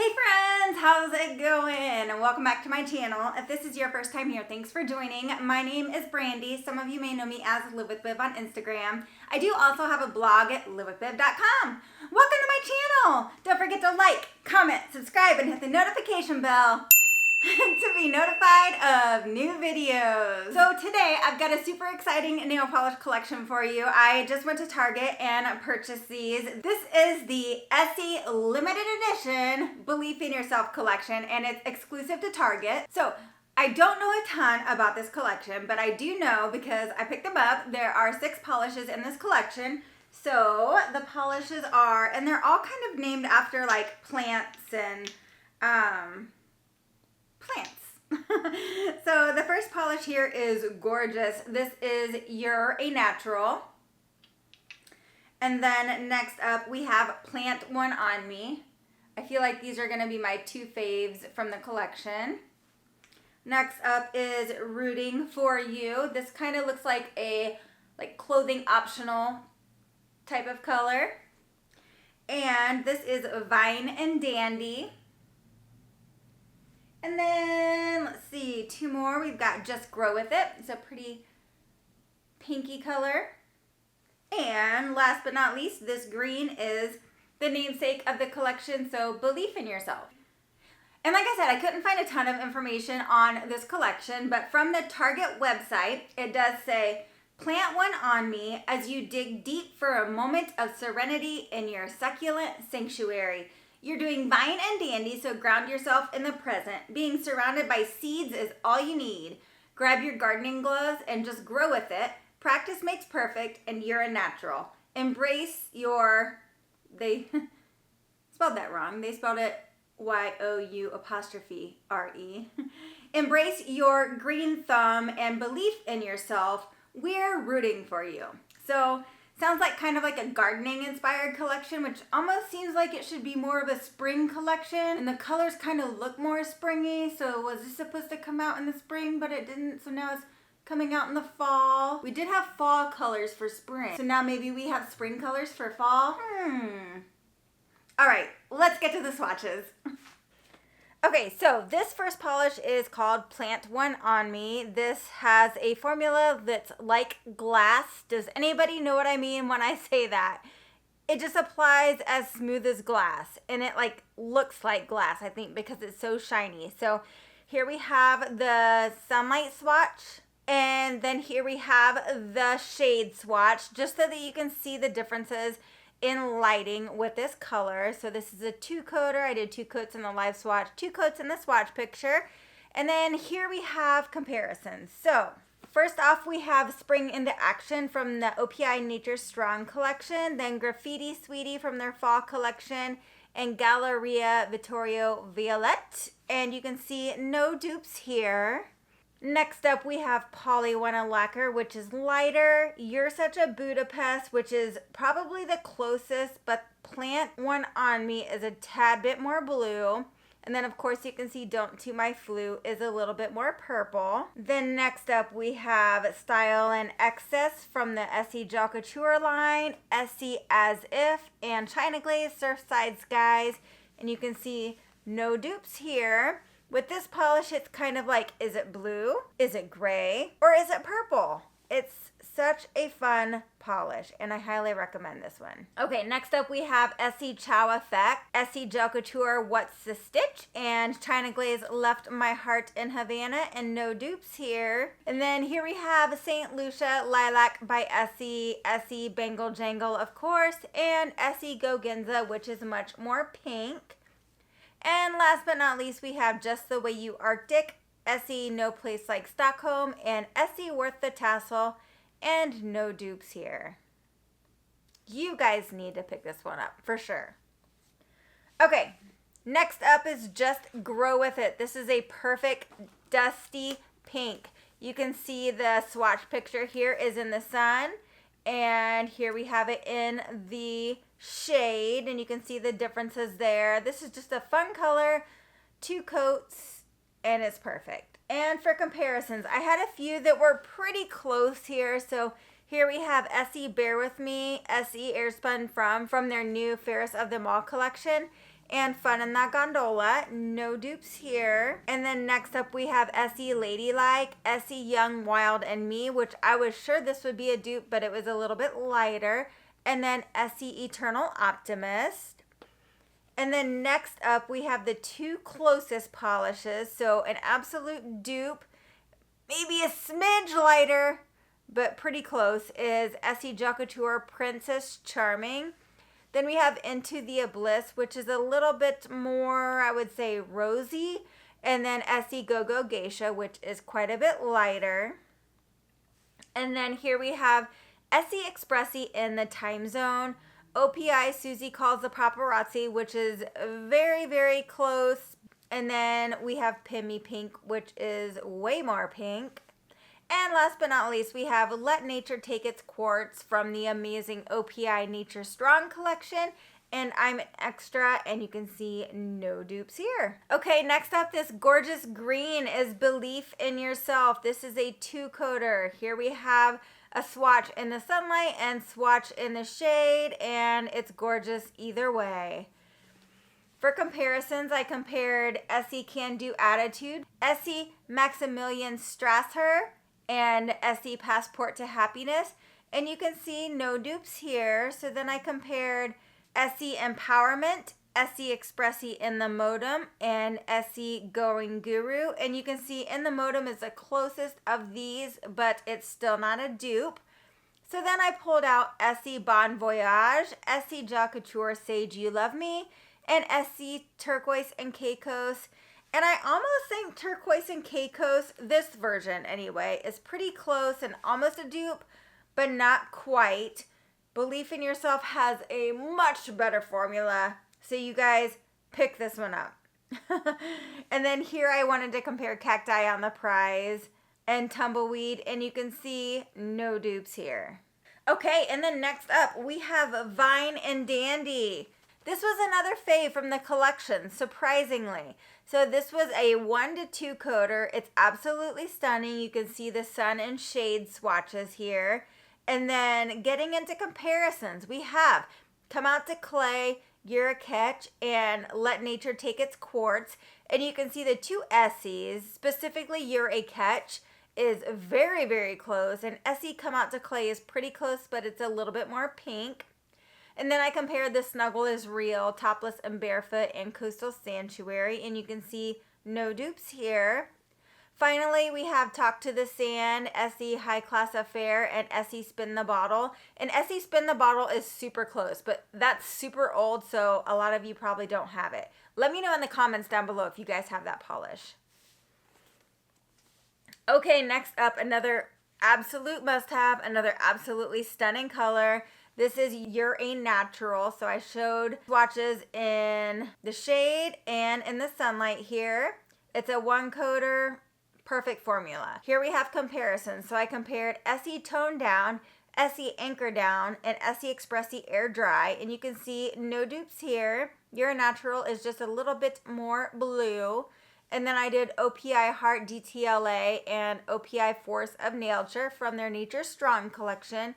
Hey friends, how's it going? And welcome back to my channel. If this is your first time here, thanks for joining. My name is Brandy. Some of you may know me as Live with Bib on Instagram. I do also have a blog at livewithbib.com. Welcome to my channel. Don't forget to like, comment, subscribe, and hit the notification bell to be notified of new videos. So today I've got a super exciting nail polish collection for you. I just went to Target and purchased these. This is the Essie limited edition Believe in Yourself collection, and it's exclusive to Target. So I don't know a ton about this collection, but I do know because I picked them up. There are 6 polishes in this collection. So the polishes are, and they're all kind of named after like plants and plants. So the first polish here is gorgeous. This is Youre, a natural. And then next up we have Plant One on Me. I feel like these are going to be my 2 faves from the collection. Next up is Rooting for You. This kind of looks like a clothing optional type of color. And this is Vine and Dandy. And then, let's see, 2 more. We've got Just Grow With It. It's a pretty pinky color. And last but not least, this green is the namesake of the collection, so Believe in Yourself. And like I said, I couldn't find a ton of information on this collection, but from the Target website, it does say, plant one on me as you dig deep for a moment of serenity in your succulent sanctuary. You're doing Vine and Dandy, so ground yourself in the present. Being surrounded by seeds is all you need. Grab your gardening gloves and just grow with it. Practice makes perfect, and you're a natural. Embrace your... They spelled that wrong. They spelled it Y-O-U''RE. Embrace your green thumb and belief in yourself. We're rooting for you. So... sounds like kind of like a gardening inspired collection, which almost seems like it should be more of a spring collection. And the colors kind of look more springy. So was this supposed to come out in the spring, but it didn't. So now it's coming out in the fall. We did have fall colors for spring. So now maybe we have spring colors for fall. All right, let's get to the swatches. Okay, so this first polish is called Plant One on Me. This has a formula that's like glass. Does anybody know what I mean when I say that? It just applies as smooth as glass, and it like looks like glass, I think, because it's so shiny. So here we have the sunlight swatch, and then here we have the shade swatch, just so that you can see the differences in lighting with this color. So this is a 2-coater. I did 2 coats in the live swatch, 2 coats in the swatch picture. And then here we have comparisons. So first off, we have Spring into Action from the OPI Nature Strong collection, then Graffiti Sweetie from their fall collection, and Galleria Vittorio Violet. And you can see no dupes here. Next up, we have Poly Wanna Lacquer, which is lighter. You're Such a Budapest, which is probably the closest, but Plant One on Me is a tad bit more blue. And then, of course, you can see Don't To My Flu is a little bit more purple. Then next up, we have Style and Excess from the Essie Gel Couture line, Essie As If, and China Glaze Surfside Skies. And you can see no dupes here. With this polish, it's kind of like, is it blue? Is it gray? Or is it purple? It's such a fun polish, and I highly recommend this one. Okay, next up we have Essie Chow Effect, Essie Gel Couture What's the Stitch, and China Glaze Left My Heart in Havana, and no dupes here. And then here we have St. Lucia Lilac by Essie, Essie Bangle Jangle, of course, and Essie Go Ginza, which is much more pink. And last but not least, we have Just the Way You Arctic, Essie No Place Like Stockholm, and Essie Worth the Tassel, and no dupes here. You guys need to pick this one up, for sure. Okay, next up is Just Grow With It. This is a perfect dusty pink. You can see the swatch picture here is in the sun, and here we have it in the shade, and you can see the differences there. This is just a fun color, 2 coats, and it's perfect. And for comparisons, I had a few that were pretty close here. So here we have Essie Bear With Me, Essie Airspun from their new Ferris of Them All collection. and Fun in That Gondola. No dupes here. And then next up we have Essie Ladylike, Essie Young, Wild, and Me, which I was sure this would be a dupe, but it was a little bit lighter. And then Essie Eternal Optimist. And then next up we have the two closest polishes. So an absolute dupe, maybe a smidge lighter, but pretty close, is Essie Gel Couture Princess Charming. Then we have Into the Abyss, which is a little bit more, I would say, rosy. And then Essie Go Go Geisha, which is quite a bit lighter. And then here we have Essie Expressi in the Time Zone. OPI Susie Calls the Paparazzi, which is very, very close. And then we have Pimmy Pink, which is way more pink. And last but not least, we have Let Nature Take Its Quartz from the amazing OPI Nature Strong collection. And I'm an extra, and you can see no dupes here. Okay, next up, this gorgeous green is Belief in Yourself. This is a 2-coater. Here we have a swatch in the sunlight and swatch in the shade, and it's gorgeous either way. For comparisons, I compared Essie Can Do Attitude, Essie Maximilian Strasser, and Essie Passport to Happiness. And you can see no dupes here. So then I compared Essie Empowerment, Essie Expressi in the Modem, and Essie Going Guru. And you can see in the Modem is the closest of these, but it's still not a dupe. So then I pulled out Essie Bon Voyage, Essie Gel Couture Sage You Love Me, and Essie Turquoise and Caicos. And I almost think Turquoise and Caicos, this version anyway, is pretty close and almost a dupe, but not quite. Belief in Yourself has a much better formula, so you guys pick this one up. And then here I wanted to compare Cacti on the Prize and Tumbleweed, and you can see no dupes here. Okay, and then next up we have Vine and Dandy. This was another fave from the collection, surprisingly. So this was a 1 to 2 coater. It's absolutely stunning. You can see the sun and shade swatches here. And then getting into comparisons, we have Come Out to Clay, Youre Catch, and Let Nature Take Its Quartz. And you can see the two Essies, specifically Youre Catch, is very, very close. And Essie Come Out to Clay is pretty close, but it's a little bit more pink. And then I compared the Snuggle Is Real, Topless and Barefoot, and Coastal Sanctuary. And you can see no dupes here. Finally, we have Talk to the Sand, Essie High Class Affair, and Essie Spin the Bottle. And Essie Spin the Bottle is super close, but that's super old, so a lot of you probably don't have it. Let me know in the comments down below if you guys have that polish. Okay, next up, another absolute must-have, another absolutely stunning color. This is Youre Natural, so I showed swatches in the shade and in the sunlight here. It's a 1-coater, perfect formula. Here we have comparisons. So I compared Essie Tone Down, Essie Anchor Down, and Essie Expressi Air Dry, and you can see no dupes here. Youre Natural is just a little bit more blue. And then I did OPI Heart DTLA and OPI Force of Nature from their Nature Strong collection.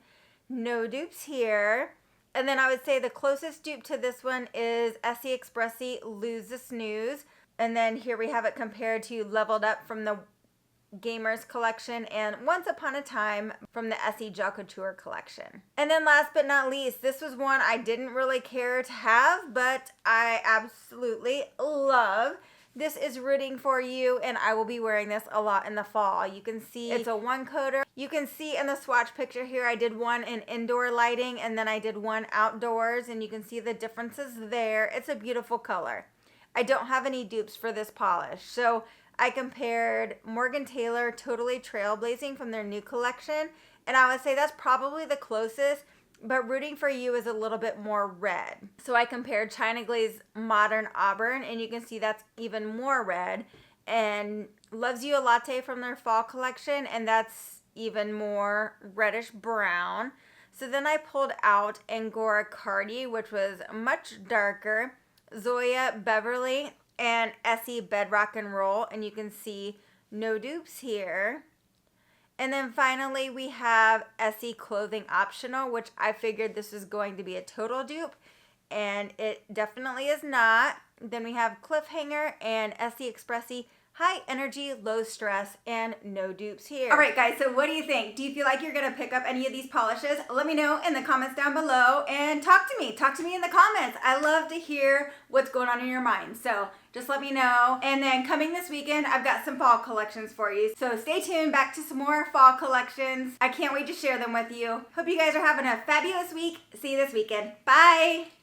No dupes here. And then I would say the closest dupe to this one is Essie Expressi Lose the Snooze. And then here we have it compared to Leveled Up from the Gamers collection and Once Upon a Time from the Essie Gel Couture collection. And then last but not least, this was one I didn't really care to have, but I absolutely love. This is Rooting for You, and I will be wearing this a lot in the fall. You can see it's a 1-coater. You can see in the swatch picture here, I did one in indoor lighting, and then I did one outdoors, and you can see the differences there. It's a beautiful color. I don't have any dupes for this polish. So I compared Morgan Taylor Totally Trailblazing from their new collection, and I would say that's probably the closest, but Rooting for You is a little bit more red. So I compared China Glaze Modern Auburn, and you can see that's even more red. And Loves You a Latte from their fall collection, and that's even more reddish brown. So then I pulled out Angora Cardi, which was much darker, Zoya Beverly, and Essie Bedrock and Roll, and you can see no dupes here. And then finally, we have Essie Clothing Optional, which I figured this was going to be a total dupe. and it definitely is not. Then we have Cliffhanger and Essie Expressie. High energy, low stress, and no dupes here. All right, guys, so what do you think? Do you feel like you're gonna pick up any of these polishes? Let me know in the comments down below and talk to me. Talk to me in the comments. I love to hear what's going on in your mind. So just let me know. And then coming this weekend, I've got some fall collections for you. So stay tuned, back to some more fall collections. I can't wait to share them with you. Hope you guys are having a fabulous week. See you this weekend. Bye.